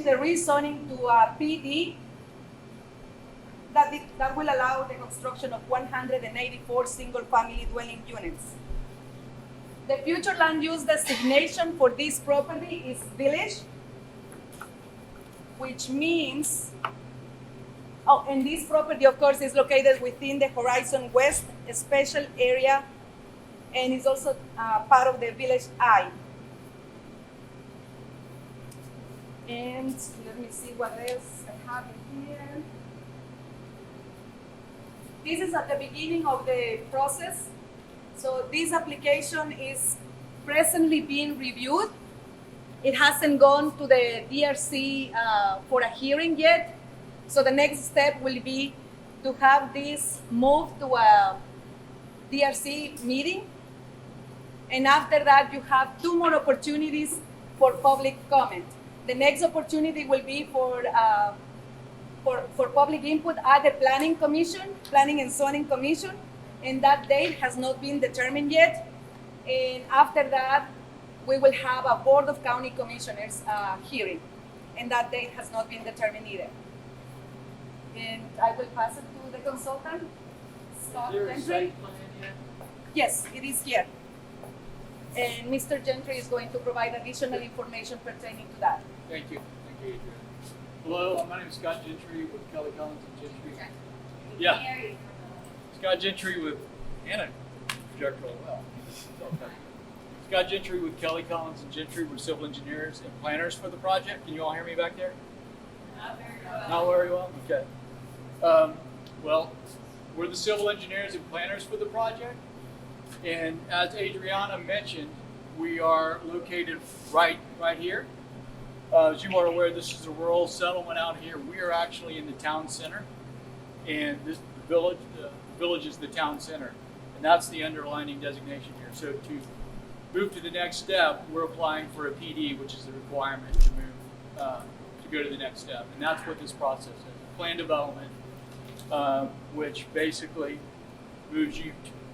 the rezoning to a PD that will allow the construction of 184 single-family dwelling units. The future land use designation for this property is village, which means, and this property, of course, is located within the Horizon West special area, and is also part of the Village I. And let me see what else I have in here. This is at the beginning of the process. So this application is presently being reviewed. It hasn't gone to the DRC for a hearing yet. So the next step will be to have this moved to a DRC meeting. And after that, you have 2 more opportunities for public comment. The next opportunity will be for public input at the Planning and Zoning Commission, and that date has not been determined yet. And after that, we will have a Board of County Commissioners hearing, and that date has not been determined either. And I will pass it to the consultant, Scott Gentry. Yes, it is here. And Mr. Gentry is going to provide additional information pertaining to that. Thank you. Thank you, Adriana. Hello, my name is Scott Gentry with Kelly Collins and Gentry. Yeah. Scott Gentry with Anna project really well. Scott Gentry with Kelly Collins and Gentry. We're civil engineers and planners for the project. Can you all hear me back there? Not very well. Not very well? Okay. Well, we're the civil engineers and planners for the project. And as Adriana mentioned, we are located right here. As you are aware, this is a rural settlement out here. We are actually in the town center, and this village is the town center, and that's the underlining designation here. So to move to the next step, we're applying for a PD, which is the requirement to move to go to the next step, and that's what this process is. Plan development, which basically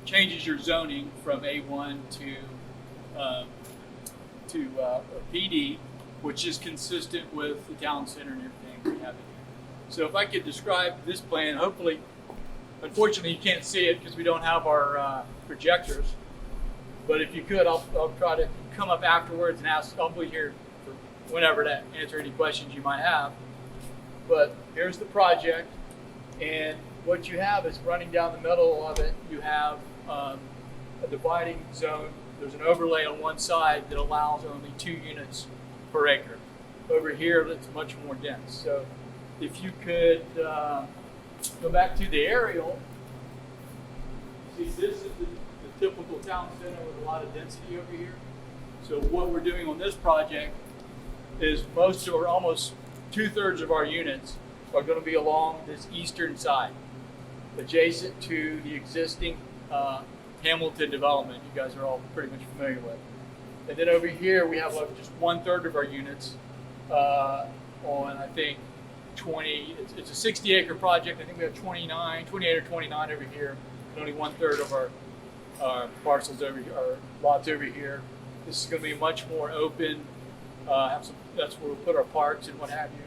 changes your zoning from A1 to a PD, which is consistent with the town center and everything we have in here. So if I could describe this plan, hopefully, unfortunately you can't see it because we don't have our projectors, but if you could, I'll try to come up afterwards and ask, I'll be here for whenever to answer any questions you might have. But here's the project, and what you have is running down the middle of it, you have a dividing zone. There's an overlay on one side that allows only 2 units per acre. Over here, it's much more dense. So if you could go back to the aerial, see this is the typical town center with a lot of density over here. So what we're doing on this project is most or almost 2/3 of our units are going to be along this eastern side, adjacent to the existing Hamilton development you guys are all pretty much familiar with. And then over here we have just 1/3 of our units on, I think, 20, it's a 60-acre project. I think we have 28 or 29 over here, and only 1/3 of our parcels over here, our lots over here. This is going to be much more open. That's where we'll put our parks and what have you.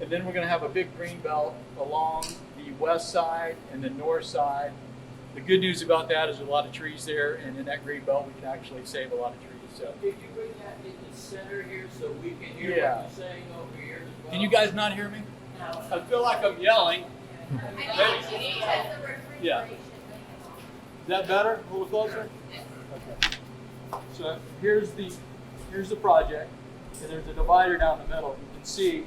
And then we're going to have a big green belt along the west side and the north side. The good news about that is a lot of trees there, and in that green belt we can actually save a lot of trees. So. Did you bring that in the center here so we can hear what you're saying over here as well? Can you guys not hear me? No. I feel like I'm yelling. Yeah. Is that better? A little closer? Okay. So here's the project, and there's a divider down the middle. You can see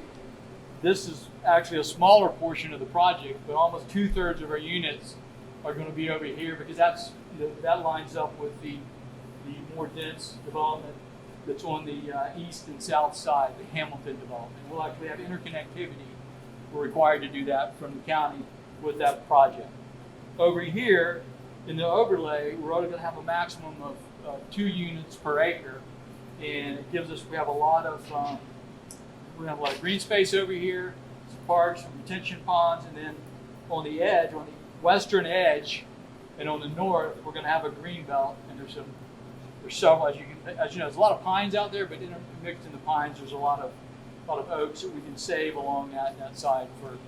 this is actually a smaller portion of the project, but almost 2/3 of our units are going to be over here because that lines up with the more dense development that's on the east and south side, the Hamilton development. We'll actually have interconnectivity. We're required to do that from the county with that project. Over here in the overlay, we're only going to have a maximum of 2 units per acre, and it gives us, we have a lot of green space over here, some parks, some retention ponds, and then on the edge, on the western edge, and on the north, we're going to have a green belt, and there's several, as you know, there's a lot of pines out there, but mixed in the pines, there's a lot of lot of oaks that we can save along that side for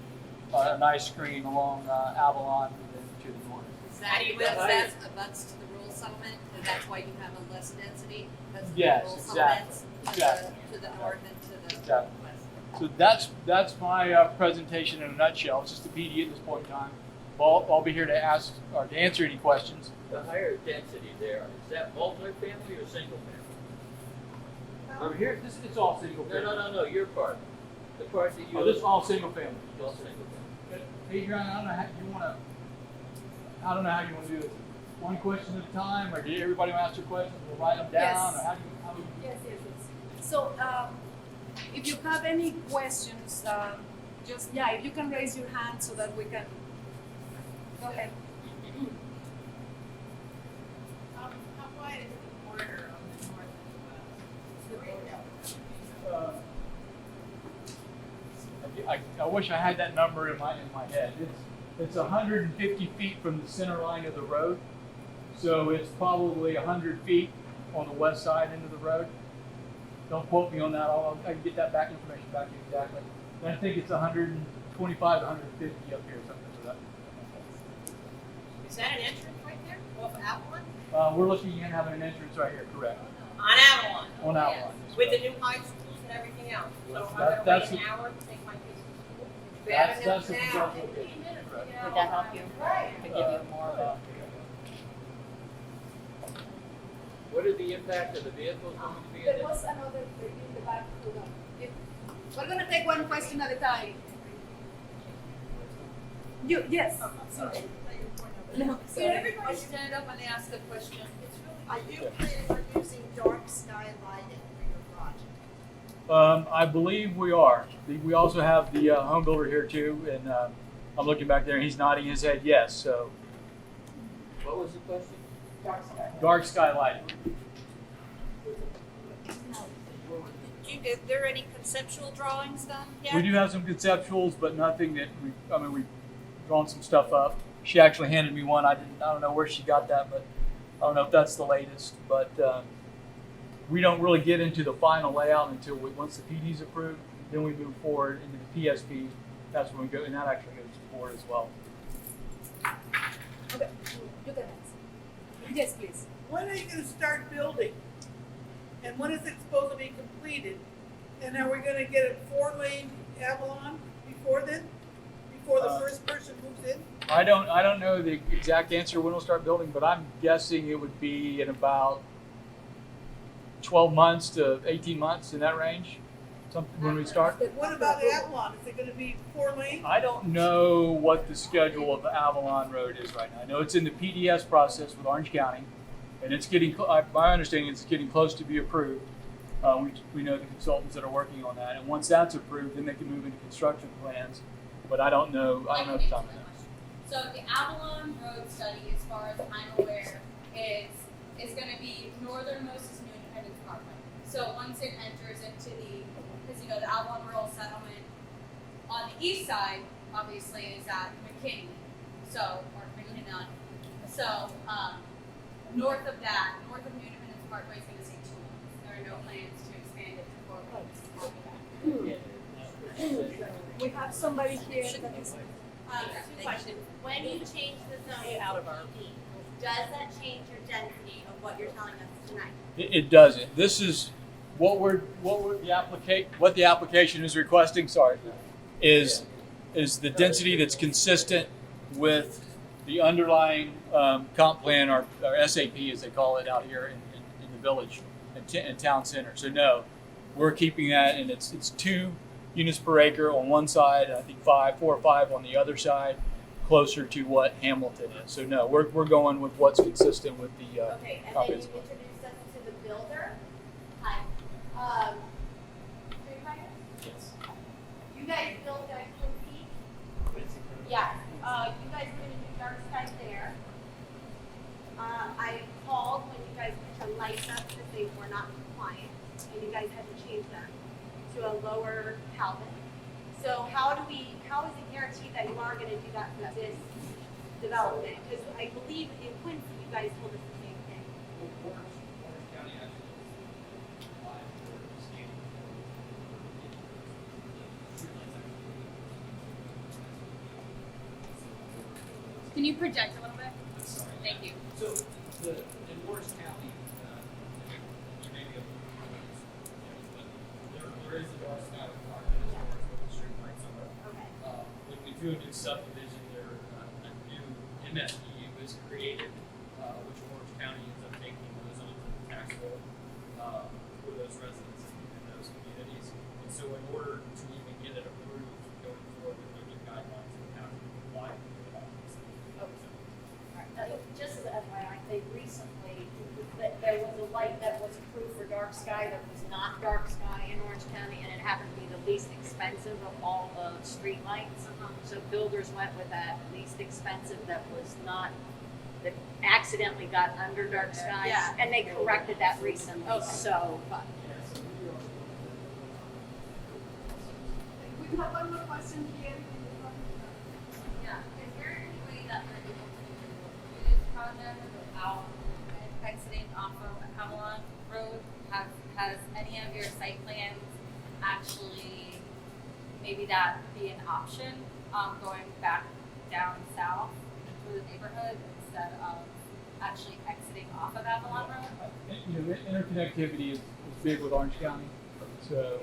a nice screen along Avalon and then to the north. How do you build that abuts to the rural settlement, and that's why you have a less density? Because of the Yes, rural exactly, settlements to the north and to the Exactly. west. So that's my presentation in a nutshell. It's just a PD at this point in time. I'll be here to ask or to answer any questions. The higher density there, is that multifamily or single family? Over here, it's all single No, your part. The part that you. Oh, this is all single family. All single family. Adriana, I don't know how you want to. I don't know how you want to do this. One question at a time, or do everybody want to ask their questions? We'll write them down, Yes. or how do you? Yes, yes, yes. So, if you have any questions, just, if you can raise your hand so that we can, go ahead. How wide is the border on the north and west? I wish I had that number in my head. It's 150 feet from the center line of the road, so it's probably 100 feet on the west side into the road. Don't quote me on that. I can get that back information back to you exactly. And I think it's 125 to 150 up here, something to that. Is that an entrance right there off Avalon? We're looking at having an entrance right here, correct? On Avalon? On Avalon. With the new high schools and everything else? So That- are that's they waiting the- an hour to take my kids to school? That's the Now. potential location. Correct. Would that help you? To give you more of a. What are the impact of the vehicles going to be in There it? was another in the back. Hold on. We're gonna take one question at a time. Yes. Sorry. No, So everybody stand up and ask the question. Are you planning on using dark sky lighting for your project? I believe we are. We also have the home builder here too, and I'm looking back there, and he's nodding his head yes. So What was the question? dark sky lighting. Is there any conceptual drawings done yet? We do have some conceptuals, but nothing that we've drawn some stuff up. She actually handed me one. I don't know where she got that, but I don't know if that's the latest. But we don't really get into the final layout until once the PD's approved. Then we move forward into the PSP. That's when we go, and that actually goes to board as well. Okay, you can answer. Yes, please. When are you gonna start building? And when is it supposed to be completed? And are we gonna get a 4-lane Avalon before then? Before the first person moves in? I don't know the exact answer when we'll start building, but I'm guessing it would be in about 12 months to 18 months, in that range, something when we start. What about Avalon? Is it gonna be 4-lane? I don't know what the schedule of Avalon Road is right now. I know it's in the PDS process with Orange County, and it's getting. My understanding is it's getting close to be approved. We know the consultants that are working on that, and once that's approved, then they can move into construction plans. But I don't know. I don't know the time of that. So the Avalon Road study, as far as I'm aware, is going to be northernmost is New Independence Parkway. So once it enters into because the Avalon Rural Settlement on the east side, obviously, is at McKinney, or McKinnon. So north of that, north of New Independence Parkway is going to see 2 lanes. There are no plans to expand it to 4 lanes. We have somebody here that is. Two questions. When you change the zone Out of our- PD, does that change your density of what you're telling us tonight? It doesn't. This is what the application is requesting. Sorry, is the density that's consistent with the underlying comp plan, or SAP as they call it out here in the village and town center. So no, we're keeping that, and it's 2 units per acre on one side, I think 4 or 5 on the other side, closer to what Hamilton is. So no, we're going with what's consistent with the Okay, and then you comprehensive. introduced us to the builder. Hi. Street Fighter? Yes. You guys built that Twin Peaks? Yeah. You guys were gonna do dark skies there. I called when you guys put your lights up because they were not compliant, and you guys had to change them to a lower Calvin. So how is it guaranteed that you are gonna do that for this development? Because I believe in Quincy, you guys told us the same thing. Can you project a little bit? Thank you. So, in Orange County, you may be able to, but there is a dark sky requirement as far as what the street lights are. Okay. When we do a new subdivision, a new MSDU is created, which Orange County ends up taking those onto the tax roll for those residents in those communities. And so, in order to even get it approved going forward, there are new guidelines on how to apply to all these things. Just as an FYI, they recently, there was a light that was approved for dark sky that was not dark sky in Orange County, and it happened to be the least expensive of all the street lights. So builders went with that least expensive that was not, that accidentally got under dark skies. Yeah. And they corrected that recently, Okay. so. We have one more question here. Yeah. Is there any way that we're able to do this project without exiting off of Avalon Road? Has any of your site plans actually, maybe that be an option, going back down south through the neighborhood instead of actually exiting off of Avalon Road? You know, interconnectivity is big with Orange County. So,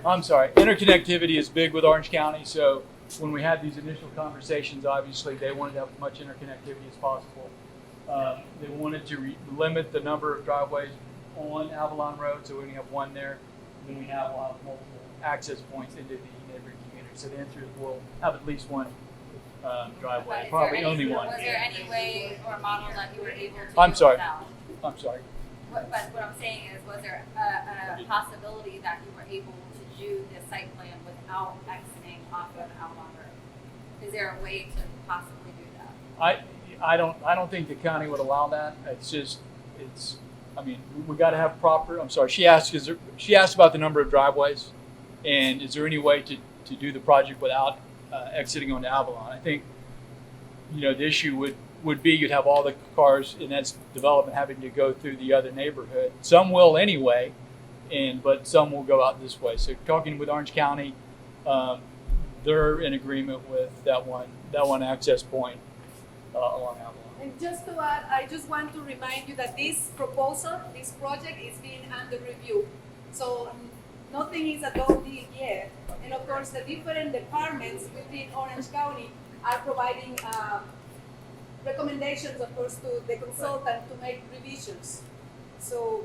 I'm sorry, interconnectivity is big with Orange County. So when we had these initial conversations, obviously they wanted to have as much interconnectivity as possible. They wanted to limit the number of driveways on Avalon Road, so we only have one there. And then we'll have multiple access points into the neighboring community. So the answer is we'll have at least one driveway, But is probably there any, only one. Was there any way or model that you were able to I'm do sorry. without? I'm sorry. But what I'm saying is, was there a possibility that you were able to do the site plan without exiting off of Avalon Road? Is there a way to possibly do that? I don't think the county would allow that. I mean, we got to have proper. I'm sorry. She asked about the number of driveways, and is there any way to do the project without exiting onto Avalon? I think, you know, the issue would be you'd have all the cars in that development having to go through the other neighborhood. Some will anyway, but some will go out this way. So talking with Orange County, they're in agreement with that one access point along Avalon. And just to add, I just want to remind you that this proposal, this project is being under review. So nothing is a done deal yet. And of course, the different departments within Orange County are providing recommendations, of course, to the consultant to make revisions. So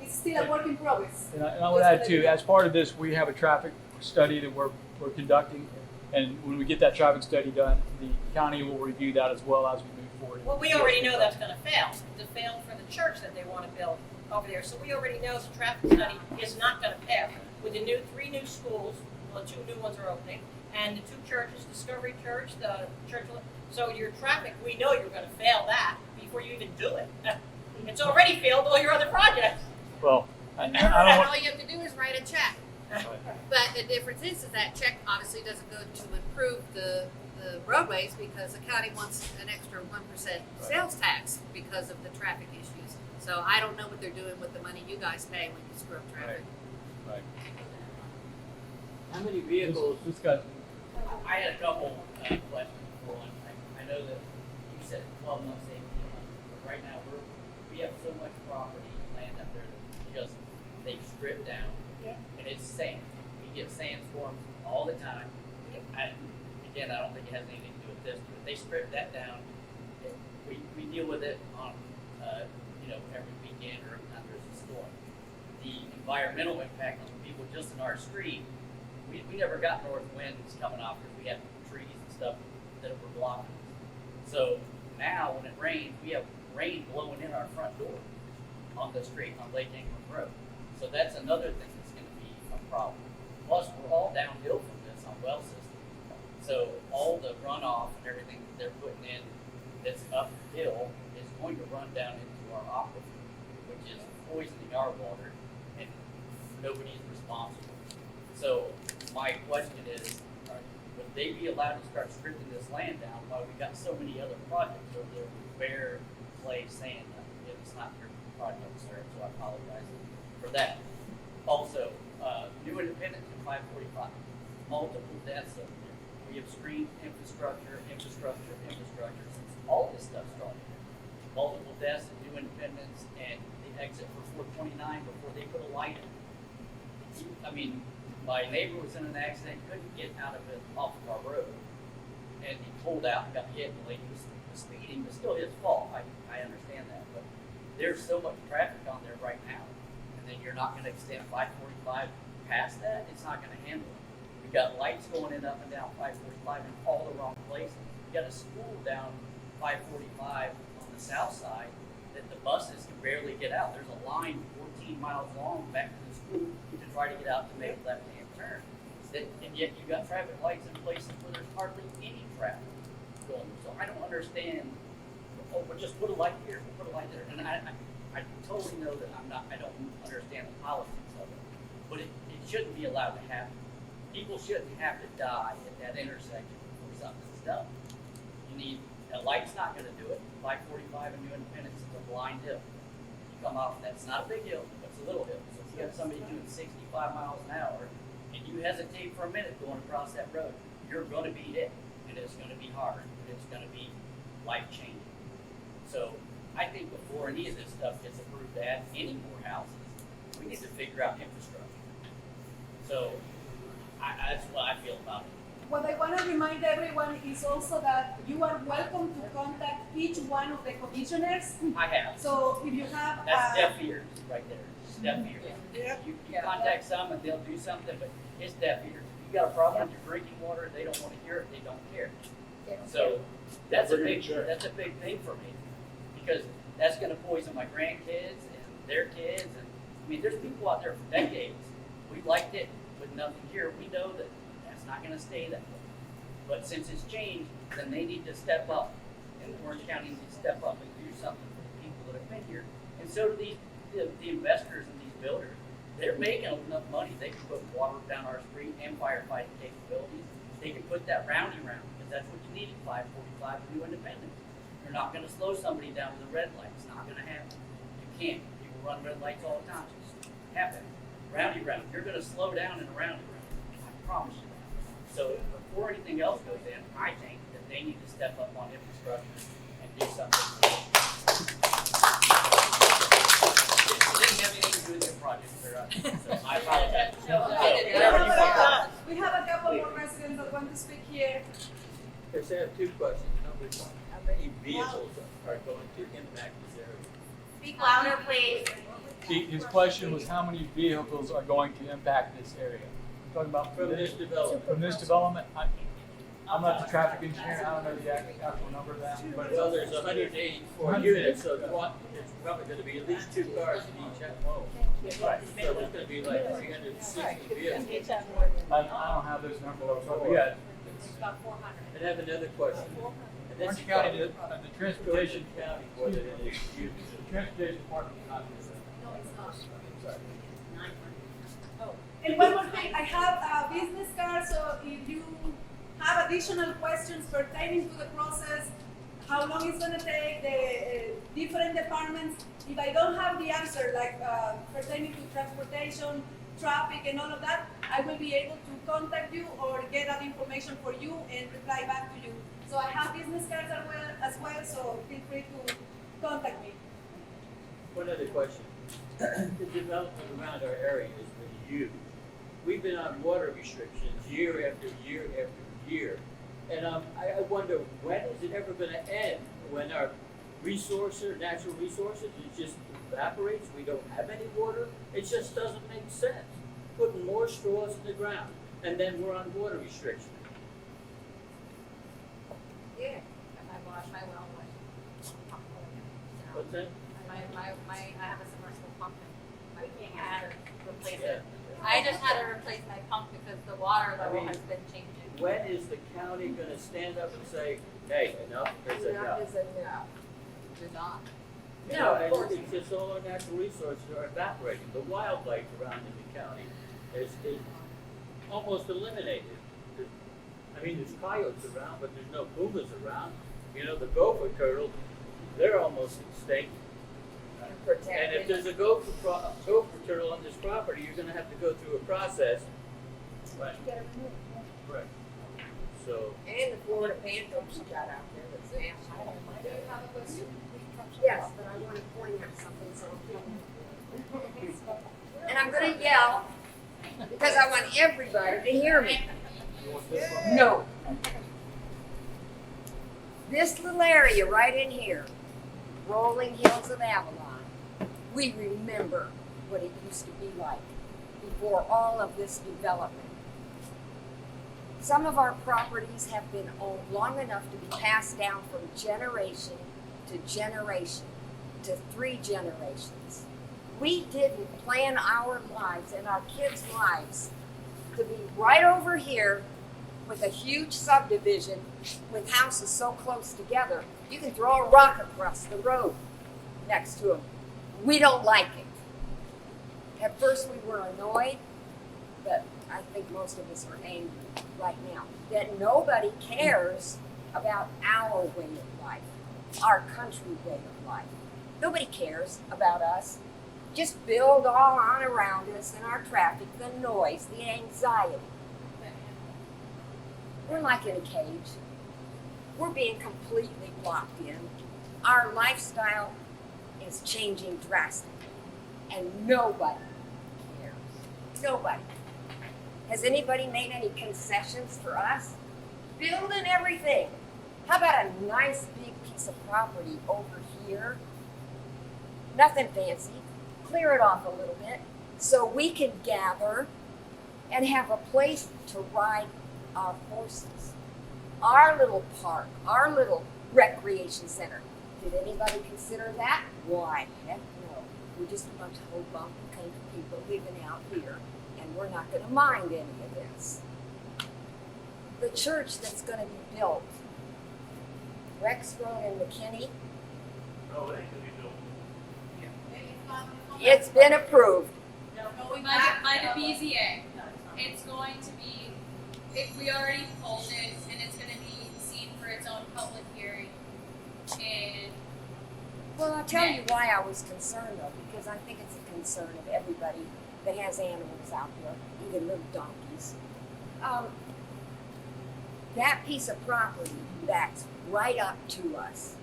it's still a work in progress. And I would add too, as part of this, we have a traffic study that we're conducting. And when we get that traffic study done, the county will review that as well as we move forward. Well, we already know that's gonna fail. It failed for the church that they wanna build over there. So we already know the traffic study is not gonna pass. With the three new schools, well, 2 new ones are opening, and the 2 churches, Discovery Church, the church, so your traffic, we know you're gonna fail that before you even do it. It's already failed all your other projects. Well, I Remember don't that want. all you have to do is write a check. But the difference is that check obviously doesn't go to improve the roadways because the county wants an extra 1% sales tax because of the traffic issues. So I don't know what they're doing with the money you guys pay when you screw up traffic. Right. How many vehicles? This guy. I had a couple questions for one. I know that you said 12 months, 18 months, but right now we have so much property land up there that they've stripped down, and it's sand. We get sandstorms all the time. I don't think it has anything to do with this, but they strip that down. We deal with it on every weekend or every time there's a storm. The environmental impact on the people just in our street. We never got north winds coming off because we had trees and stuff that were blocking us. So now when it rains, we have rain blowing in our front door on the street on Lake England Road. So that's another thing that's going to be a problem. Plus, we're all downhill from this on well system. So all the runoff and everything that they're putting in that's uphill is going to run down into our aquifer, which is poisoning our water, and nobody's responsible. So my question is, would they be allowed to start stripping this land down while we got so many other projects over there with bare clay sand? It's not your project, sir, so I apologize for that. Also, New Independence in 545, multiple deaths over there. We have screened infrastructure since all this stuff started. Multiple deaths at New Independence and the exit for 429 before they put a light in. I mean, my neighbor was in an accident, couldn't get out of it off of our road. And he pulled out and got hit, and the lady was speeding, but still his fault. I understand that, but there's so much traffic on there right now. And then you're not gonna extend 545 past that, it's not gonna handle it. We've got lights going in up and down 545 in all the wrong places. We got a school down 545 on the south side that the buses can barely get out. There's a line 14 miles long back to the school to try to get out to make a left-hand turn. And yet you got traffic lights in places where there's hardly any traffic going. So I don't understand, oh, but just put a light here, put a light there. And I totally know that I don't understand the politics of it, but it shouldn't be allowed to happen. People shouldn't have to die at that intersection before something's done. You need, a light's not gonna do it. 545 and New Independence is a blind hill. You come off, that's not a big hill, but it's a little hill. So if you got somebody doing 65 miles an hour, and you hesitate for a minute going across that road, you're gonna be hit, and it's gonna be hard, and it's gonna be life-changing. So I think before any of this stuff gets approved to add any more houses, we need to figure out infrastructure. So that's what I feel about it. What I want to remind everyone is also that you are welcome to contact each one of the commissioners. I have. So if you have That's deaf ears right there. It's deaf ears. Yeah. You contact some and they'll do something, but it's deaf ears. If you got a problem with your drinking water, they don't want to hear it, they don't care. So that's a big thing for me, because that's gonna poison my grandkids and their kids, and I mean, there's people out there for decades. We liked it with nothing here. We know that that's not gonna stay that way. But since it's changed, then they need to step up, and Orange County needs to step up and do something for the people that have been here. And so do the investors and these builders. They're making enough money, they can put water down our street and firefighting capabilities. They can put that roundy round, because that's what you need at 545 New Independence. You're not gonna slow somebody down with a red light, it's not gonna happen. You can't, people run red lights all the time, it's just happen. Roundy round, you're gonna slow down in a roundy round, I promise you that. So before anything else goes in, I think that they need to step up on infrastructure and do something. It didn't have anything to do with their project, so I apologize. we have a couple more residents that want to speak here. Yes, I have two questions. Number one, how many vehicles are going to impact this area? Speak louder, please. His question was how many vehicles are going to impact this area? Talking about From this development? From this development, I'm not the traffic engineer, I don't know the actual number of that. But Well, there's 184 units, so it's probably gonna be at least 2 cars in each home. Right. So there's gonna be like 360 vehicles. I don't have those numbers, but yeah. About 400. And I have another question. And this Orange is County, the probably transportation, County more than it is you. the transportation department is not doing that. No, it's not. Sorry. 900. And one more thing, I have a business card, so if you have additional questions pertaining to the process, how long it's gonna take, the different departments, if I don't have the answer, like pertaining to transportation, traffic and all of that, I will be able to contact you or get that information for you and reply back to you. So I have business cards as well, so feel free to contact me. One other question. The development around our area has been huge. We've been on water restrictions year after year after year. And I wonder, when is it ever gonna end? When our natural resources, it just evaporates, we don't have any water? It just doesn't make sense. Putting more straws in the ground, and then we're on water restriction. Yeah, I wash my well with pump oil. What's that? I have a submersible pump and I had to replace Yeah. it. I just had to replace my pump because the water level mean, has been changing. When is the county gonna stand up and say, hey, enough is enough? Do not. You know, and it's just all our natural resources are evaporating. The wildlife around in the county is almost eliminated. I mean, there's coyotes around, but there's no pumas around. You know, the gopher turtles, they're almost extinct. And if there's a gopher turtle on this property, you're gonna have to go through a process. Right. Correct. So, And the Florida Panthers got out there that's national. Do you have a question? Yes, but I want to point out something, so and I'm gonna yell because I want everybody to hear me. No. This little area right in here, rolling hills of Avalon, we remember what it used to be like before all of this development. Some of our properties have been owned long enough to be passed down from generation to generation to 3 generations. We didn't plan our lives and our kids' lives to be right over here with a huge subdivision with houses so close together, you can throw a rock across the road next to them. We don't like it. At first we were annoyed, but I think most of us are angry right now that nobody cares about our way of life, our country way of life. Nobody cares about us. Just build all on around us and our traffic, the noise, the anxiety. We're like in a cage. We're being completely blocked in. Our lifestyle is changing drastically, and nobody cares. Nobody. Has anybody made any concessions for us? Building everything. How about a nice big piece of property over here? Nothing fancy. Clear it off a little bit so we can gather and have a place to ride our horses. Our little park, our little recreation center. Did anybody consider that? Why, heck no. We're just a bunch of old bumpy kind of people living out here, and we're not going to mind any of this. The church that's going to be built, Rexroad and McKinney, no, it ain't gonna be built. it's been approved. By the BZA. It's going to be, we already pulled it, and it's going to be seen for its own public hearing. And Well, I'll tell you why I was concerned though, because I think it's a concern of everybody that has animals out there, even little donkeys. That piece of property backs right up to us.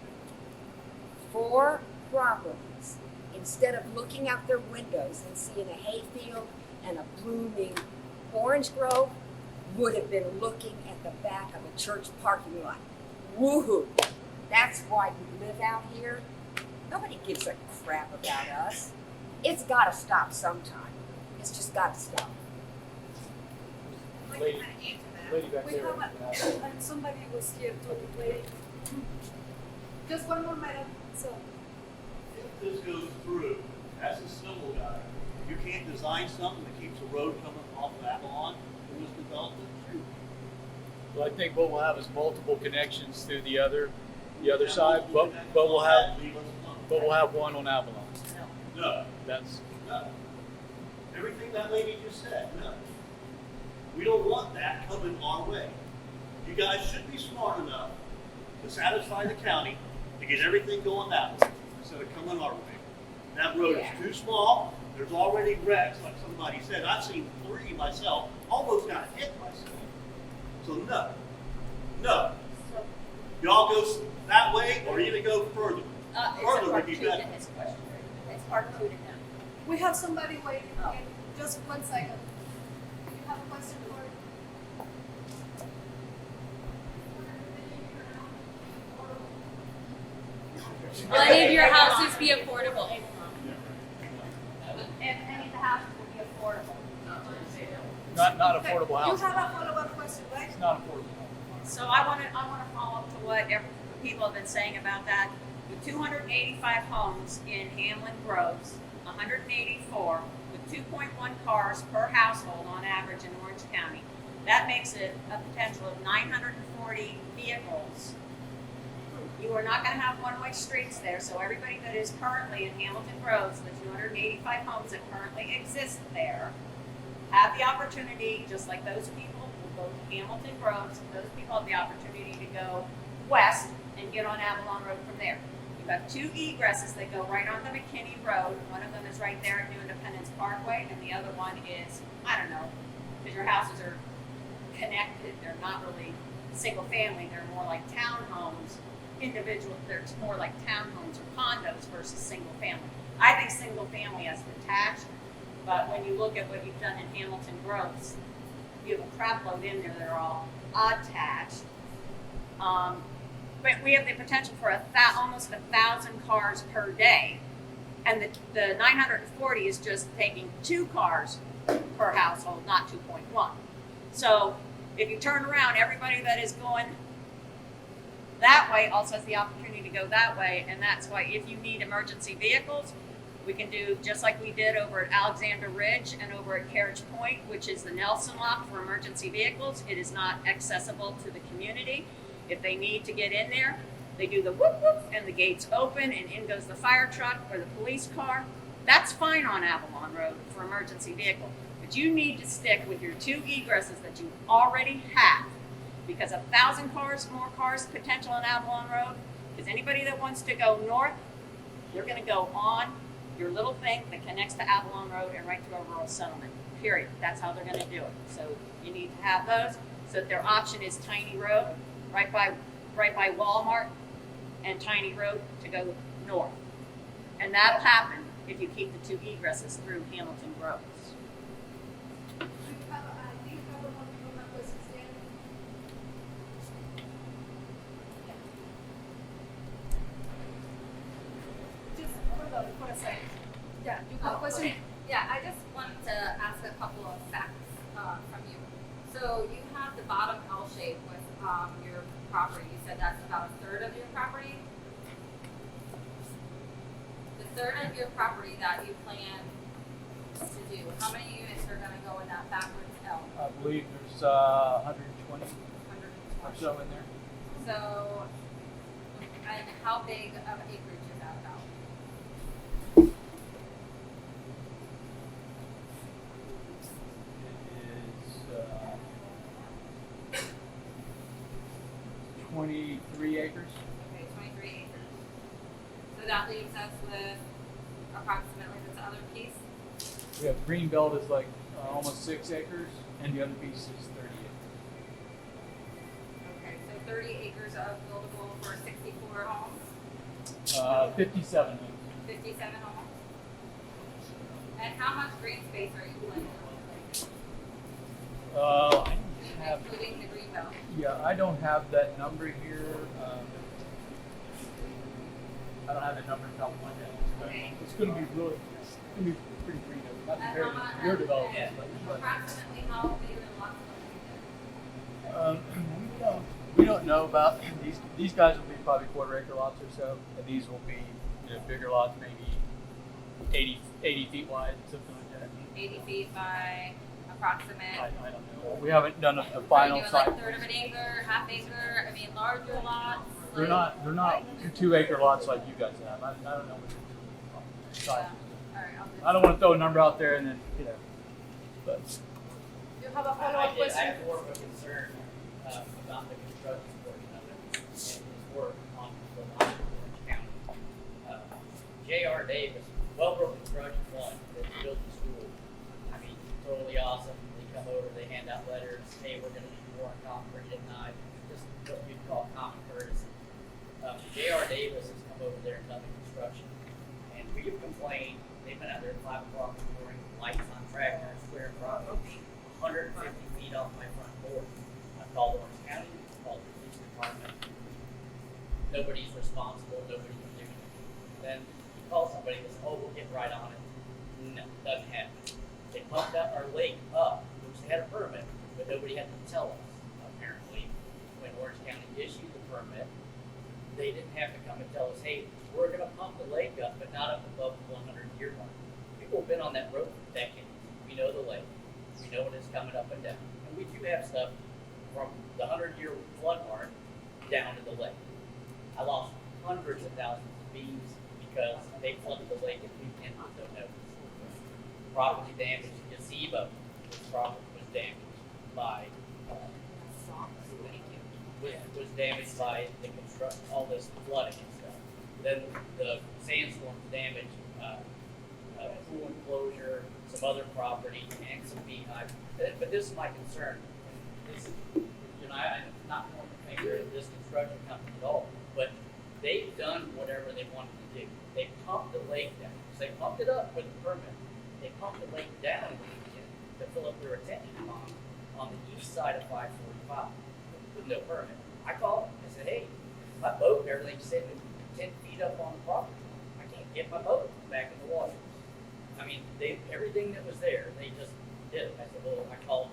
4 properties. Instead of looking out their windows and seeing a hayfield and a blooming orange grove, would have been looking at the back of a church parking lot. Woohoo! That's why we live out here. Nobody gives a crap about us. It's got to stop sometime. It's just got to stop. Lady back We there. have and somebody was here to wait. Just one more minute, so. If this goes through, as a civil guy, you can't design something that keeps a road coming off of Avalon in this development. Well, I think what we'll have is multiple connections through the other side, but we'll have one on Avalon. No, That's no. Everything that lady just said, no. We don't want that coming our way. You guys should be smart enough to satisfy the county to get everything going that way instead of coming our way. That road is too small. There's already wrecks, like somebody said. I've seen 3 myself. Almost got hit myself. So no. Y'all go that way or even go further. Further would be better. It's part 2 to him. We have somebody waiting. Just 1 second. You have a question for? will any of your houses be affordable? If any of the houses will be affordable. not affordable You housing. have a follow-up question, right? It's not affordable. So I want to follow up to what people have been saying about that. With 285 homes in Hamlin Groves, 184 with 2.1 cars per household on average in Orange County. That makes it a potential of 940 vehicles. You are not going to have one-way streets there, so everybody that is currently in Hamilton Groves, the 285 homes that currently exist there, have the opportunity, just like those people will go to Hamilton Groves, those people have the opportunity to go west and get on Avalon Road from there. You've got 2 egresses that go right onto McKinney Road. One of them is right there at New Independence Parkway, and the other one is, I don't know, because your houses are connected. They're not really single family, they're more like townhomes, individual, they're more like townhomes or condos versus single family. I think single family as detached, but when you look at what you've done in Hamilton Groves, you have a crap load in there that are all attached. But we have the potential for almost 1,000 cars per day. And the 940 is just taking 2 cars per household, not 2.1. So if you turn around, everybody that is going that way also has the opportunity to go that way. And that's why if you need emergency vehicles, we can do just like we did over at Alexander Ridge and over at Carriage Point, which is the Nelson Lock for emergency vehicles. It is not accessible to the community. If they need to get in there, they do the whoop whoop and the gates open and in goes the fire truck or the police car. That's fine on Avalon Road for emergency vehicle. But you need to stick with your 2 egresses that you already have, because 1,000 cars, more cars potential on Avalon Road, because anybody that wants to go north, you're gonna go on your little thing that connects to Avalon Road and right through a rural settlement, period. That's how they're gonna do it. So you need to have those. So that their option is Tiny Road, right by Walmart, and Tiny Road to go north. And that'll happen if you keep the 2 egresses through Hamilton Groves. Do you have one question, Dan? Just hold on for a second. Yeah, you have a question? Yeah, I just wanted to ask a couple of facts from you. So you have the bottom L shape with your property. You said that's about 1/3 of your property. The 1/3 of your property that you plan to do, how many units are going to go in that backwards L? I believe there's 120 or so in there. So, and how big of acreage is that about? It is 23 acres. Okay, 23 acres. So that leaves us with approximately this other piece. We have Greenbelt is like almost 6 acres, and the other piece is 30 Okay, so 30 acres of buildable for 64 homes, acres. 57 acres. 57 homes. And how much green space are you planning on I have, including the green belt? yeah, I don't have that number here. I don't have that number in top of my head, but it's going to be really, it's going to be pretty green. Not And compared how much- to your development, but Approximately how big are the lots going to be? we don't know about these guys will be probably 1/4 acre lots or so, and these will be bigger lots, maybe 80 feet wide, something like that. 80 feet by approximate. I don't know. We haven't done the Are you final doing site. like 1/3 of an acre, half acre? I mean, larger lots. They're not 2 acre lots like you guys have. I don't know what the size. All right, I'll just. I don't want to throw a number out there and then but You have a I follow-up did. I question? have more of a concern about the construction portion of it and his work on the line of Orange County. J.R. Davis, Wellbrook Construction One, that built the school. I mean, totally awesome. They come over, they hand out letters. Hey, we're going to do more concrete at night. Just what you'd call common courtesy. J.R. Davis has come over there and done the construction, and we have complained. They've been out there at 5 o'clock in the morning, lights on tractors, square property, 150 feet off my front door. I've called Orange County, I've called the police department. Nobody's responsible, nobody's doing it. Then you call somebody and say, oh, we'll get right on it. No, doesn't happen. They pumped up our lake up, which they had a permit, but nobody had to tell us. Apparently, when Orange County issued the permit, they didn't have to come and tell us, hey, we're going to pump the lake up, but not up above the 100-year mark. People have been on that road for decades. We know the lake. We know when it's coming up and down. And we do have stuff from the 100-year flood mark down to the lake. I lost hundreds of thousands of bees because they flooded the lake and we didn't notice. Property damage, gazebo, this property was damaged by was damaged by the construction, all this flooding and stuff. Then the sandstorm damaged pool enclosure, some other property, and some beehives. But this is my concern. This is, I'm not more construction company at all, but they've done whatever they wanted to do. They pumped the lake down. So they pumped it up with a permit. They pumped the lake down to fill up their retention pond on the east side of 545 with no permit. I called them. I said, hey, my boat and everything's sitting 10 feet up on the property. I can't get my boat back in the water. I mean, everything that was there, they just did it. I said, well, I called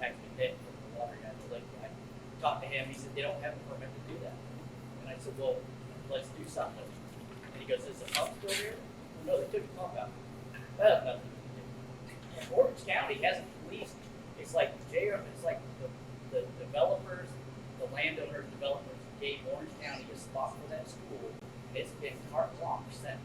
actually Dick from the water guy, the lake guy. Talked to him. He said, they don't have a permit to do that. And I said, well, let's do something. And he goes, is the pump still there? Well, no, they took the pump out. That has nothing to do. And Orange County hasn't policed. It's like the developers, the landowners, developers gave Orange County a spot for that school. And it's been carte blanche since.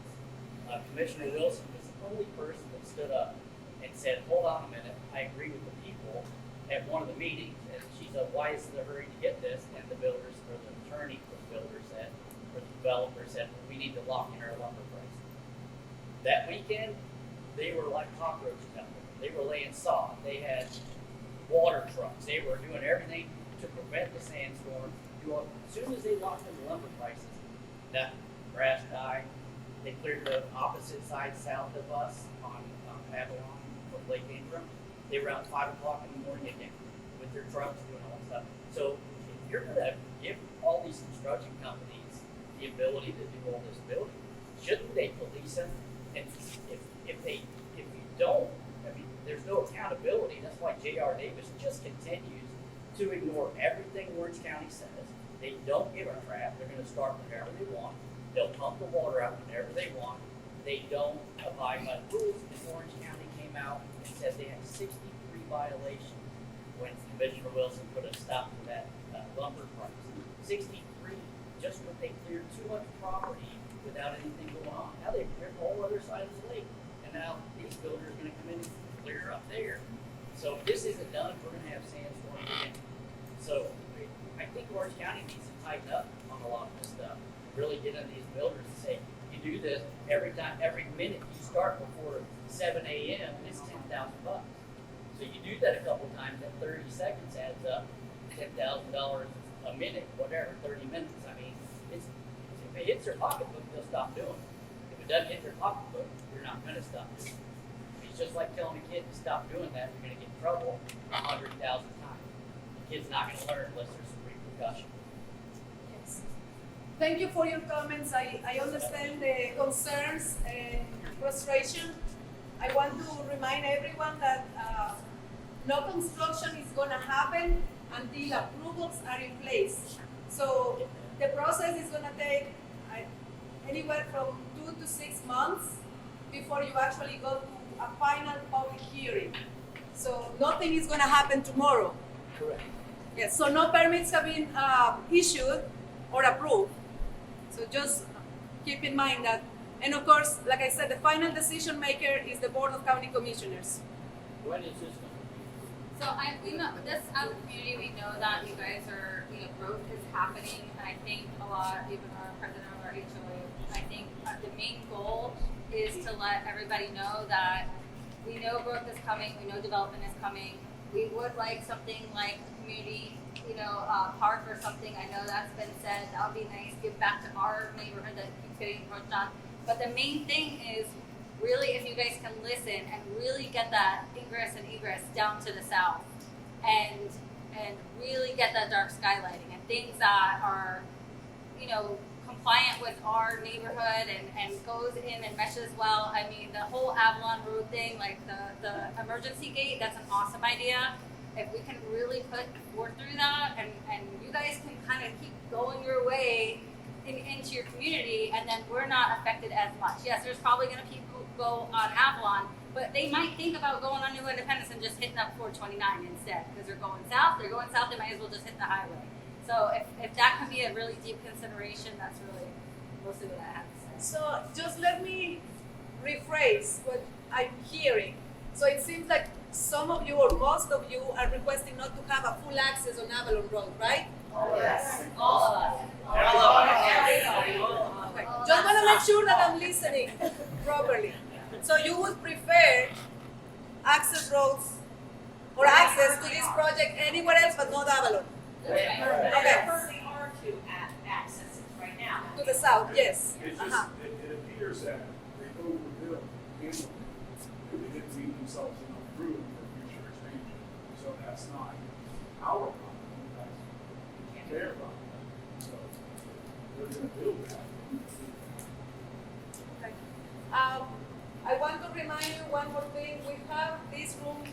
Commissioner Wilson was the only person that stood up and said, hold on a minute, I agree with the people at one of the meetings. And she said, why is there a hurry to get this? And the builders, or the attorney for the builder said, or the developer said, we need to lock in our lumber price. That weekend, they were like cockroach company. They were laying sod. They had water trucks. They were doing everything to prevent the sandstorm. As soon as they locked in the lumber prices, that grass died. They cleared the opposite side south of us on Avalon from Lake Ingram. They were out 5 o'clock in the morning again with their trucks doing all that stuff. So if you're going to give all these construction companies the ability to do all this building, shouldn't they police them? And if you don't, I mean, there's no accountability. That's why J.R. Davis just continues to ignore everything Orange County says. They don't give a crap. They're going to start whenever they want. They'll pump the water out whenever they want. They don't abide by the rules. And Orange County came out and said they had 63 violations when Commissioner Wilson put a stop to that lumber price. 63, just when they cleared too much property without anything going on. Now they've cleared the whole other side of the lake. And now these builders are going to come in and clear up there. So if this isn't done, we're going to have sandstorms again. So I think Orange County needs to tighten up on a lot of this stuff. Really get into these builders and say, you do this every minute you start before 7 a.m., it's $10,000. So you do that a couple times, that 30 seconds adds up, $10,000 a minute, whatever, 30 minutes. I mean, if it hits their pocketbook, they'll stop doing it. If it doesn't hit their pocketbook, you're not going to stop doing it. It's just like telling a kid to stop doing that, you're going to get in trouble 100,000 times. The kid's not going to learn unless there's some repercussion. Yes. Thank you for your comments. I understand the concerns and frustration. I want to remind everyone that no construction is going to happen until approvals are in place. So the process is going to take anywhere from 2 to 6 months before you actually go to a final public hearing. So nothing is going to happen tomorrow. Correct. Yes, so no permits have been issued or approved. So just keep in mind that, and of course, like I said, the final decision maker is the Board of County Commissioners. When is this going to be? So we know this as a community, we know that you guys are, growth is happening, and I think a lot, even our president of our HOA, I think the main goal is to let everybody know that we know growth is coming, we know development is coming. We would like something like a community, park or something. I know that's been said. That would be nice. Give back to our neighborhood that keeps getting encroached on. But the main thing is really if you guys can listen and really get that ingress and egress down to the south, and really get that dark skylighting and things that are, compliant with our neighborhood and goes in and meshes well. I mean, the whole Avalon Road thing, like the emergency gate, that's an awesome idea. If we can really put forth through that and you guys can kind of keep going your way into your community, and then we're not affected as much. Yes, there's probably going to be people who go on Avalon, but they might think about going on New Independence and just hitting up 429 instead, because they're going south, they might as well just hit the highway. So if that can be a really deep consideration, that's really mostly what I have to say. So just let me rephrase what I'm hearing. So it seems like some of you or most of you are requesting not to have a full access on Avalon Road, right? Yes. All of us. Okay. Just want to make sure that I'm listening properly. So you would prefer access roads or access to this project anywhere else but not Avalon? Okay. Okay. Currently are two. to access it right now. To the south, yes. It's Uh-huh. just, it appears that they overbuilt annually. They didn't leave themselves enough room for future expansion. So that's not our problem, that's their problem. So they're gonna build that. Okay. I want to remind you one more thing. We have this room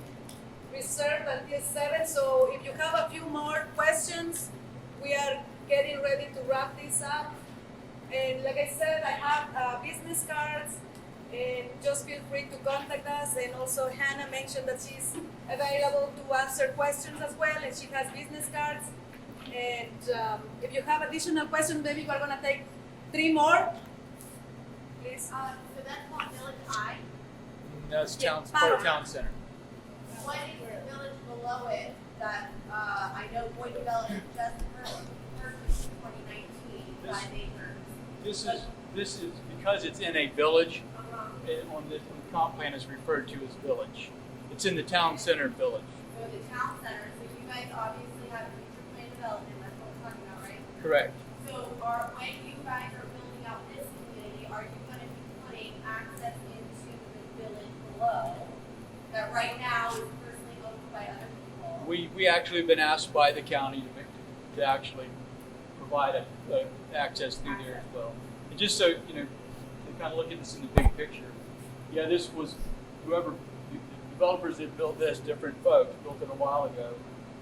reserved until 7, so if you have a few more questions, we are getting ready to wrap this up. And like I said, I have business cards, and just feel free to contact us. And also Hannah mentioned that she's available to answer questions as well, and she has business cards. And if you have additional questions, maybe we're gonna take 3 more. Please. So that's called Village I. That's Yeah, part of Avalon. town center. What is the village below it that, I know Boyd Development just purchased in 2019, This- 5 acres. This is because it's in a village. Uh-huh. On the comp plan is referred to as village. It's in the town center village. So the town center, so you guys obviously have future plan development, that's what we're talking about, right? Correct. So when you guys are building out this community, are you gonna be putting access into the village below? That right now is personally owned by other people? We actually have been asked by the county to actually provide a access through there as well. And just so you know, to kind of look at this in the big picture. Yeah, this was whoever the developers that built this, different folks built it a while ago,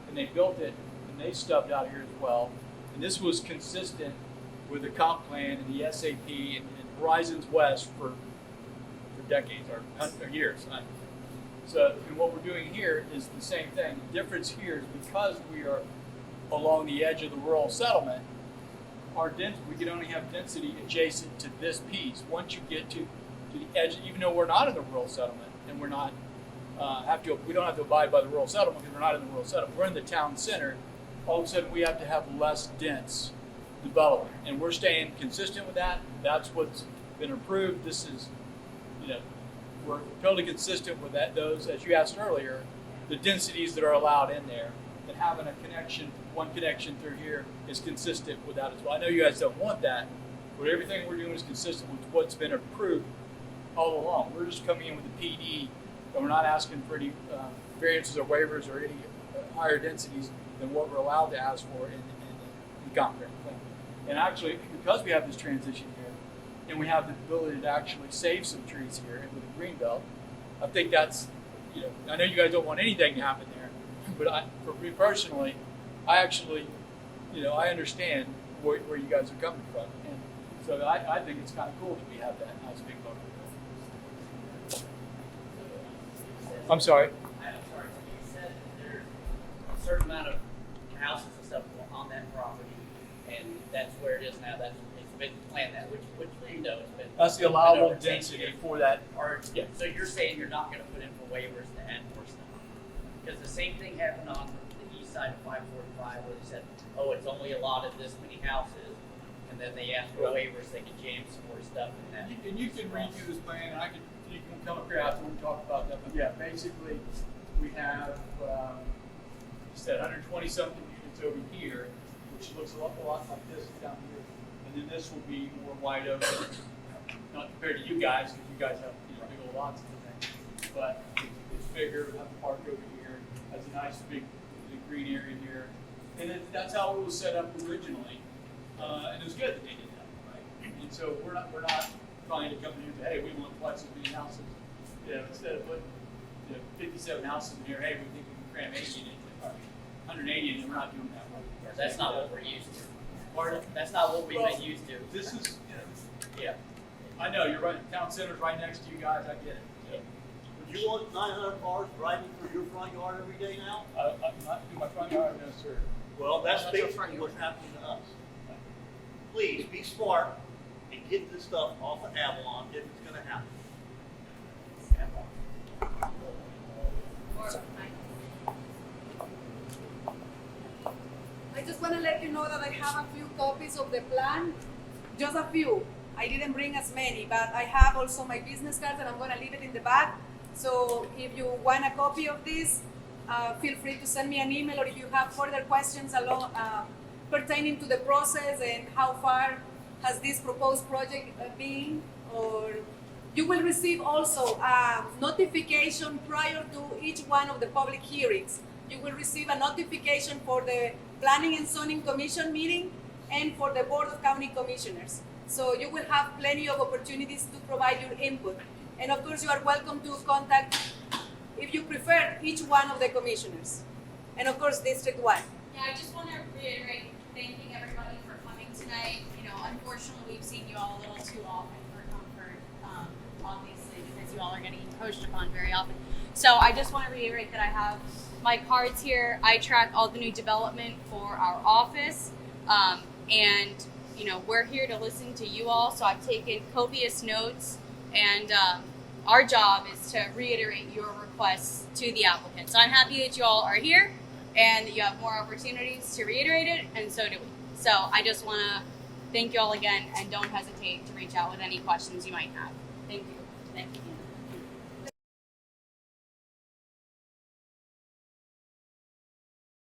and they built it and they stubbed out here as well. And this was consistent with the comp plan and the SAP and Horizons West for decades or years. So and what we're doing here is the same thing. The difference here is because we are along the edge of the rural settlement, we can only have density adjacent to this piece. Once you get to the edge, even though we're not in the rural settlement and we're not we don't have to abide by the rural settlement because we're not in the rural settlement. We're in the town center. All of a sudden, we have to have less dense development, and we're staying consistent with that. That's what's been approved. This is, we're totally consistent with that. Those, as you asked earlier, the densities that are allowed in there, and having one connection through here is consistent with that as well. I know you guys don't want that, but everything we're doing is consistent with what's been approved all along. We're just coming in with the PD, and we're not asking for any variances or waivers or any higher densities than what we're allowed to ask for in the comp plan. And actually, because we have this transition here, and we have the ability to actually save some trees here with the green belt, I think that's, I know you guys don't want anything to happen there, but for me personally, I actually, I understand where you guys are coming from, and so I think it's kind of cool that we have that nice big buffer. I'm sorry. I'm sorry, so you said that there's a certain amount of houses and stuff on that property, and that's where it is now, it's been planned that, which it's been. That's the allowable density for that. Yeah. So you're saying you're not gonna put in for waivers to add more stuff? Because the same thing happened on the east side of 545, where they said, oh, it's only allotted this many houses, and then they asked for waivers, they could jam some more stuff in that. And you can read through this plan, and you can come up here after we talk about that. But yeah, basically, we have, you said 120 something units over here, which looks a lot like this down here. And then this will be more wide open, not compared to you guys, because you guys have big old lots of things. But it's bigger, we have the park over here, has a nice big green area here. And that's how it was set up originally. And it was good that they did that, right? And so we're not trying to come in and say, hey, we want twice as many houses. Instead of putting 57 houses in here, hey, we think we can cram 80 in it, or 180 in, we're not doing that. That's not what we're used to. Pardon? That's not what we've been used to. This is, yeah. I know, you're right, town center's right next to you guys, I get it. Yeah. Would you want 900 cars driving through your front yard every day now? I'm not in my front yard, no, sir. Well, that's basically what's happening to us. Please, be smart and get this stuff off of Avalon if it's gonna happen. I just want to let you know that I have a few copies of the plan, just a few. I didn't bring as many, but I have also my business cards, and I'm going to leave it in the back. So if you want a copy of this, feel free to send me an email, or if you have further questions pertaining to the process and how far has this proposed project been, or you will receive also a notification prior to each one of the public hearings. You will receive a notification for the Planning and Zoning Commission meeting and for the Board of County Commissioners. So you will have plenty of opportunities to provide your input. And of course, you are welcome to contact, if you prefer, each one of the commissioners. And of course, District 1. Yeah, I just want to reiterate thanking everybody for coming tonight. You know, unfortunately, we've seen you all a little too often for comfort, obviously, because you all are getting encroached upon very often. So I just want to reiterate that I have my cards here. I track all the new development for our office, and you know, we're here to listen to you all. So I've taken copious notes, and our job is to reiterate your requests to the applicant. So I'm happy that you all are here and that you have more opportunities to reiterate it, and so do we. So I just want to thank you all again, and don't hesitate to reach out with any questions you might have. Thank you. Thank you.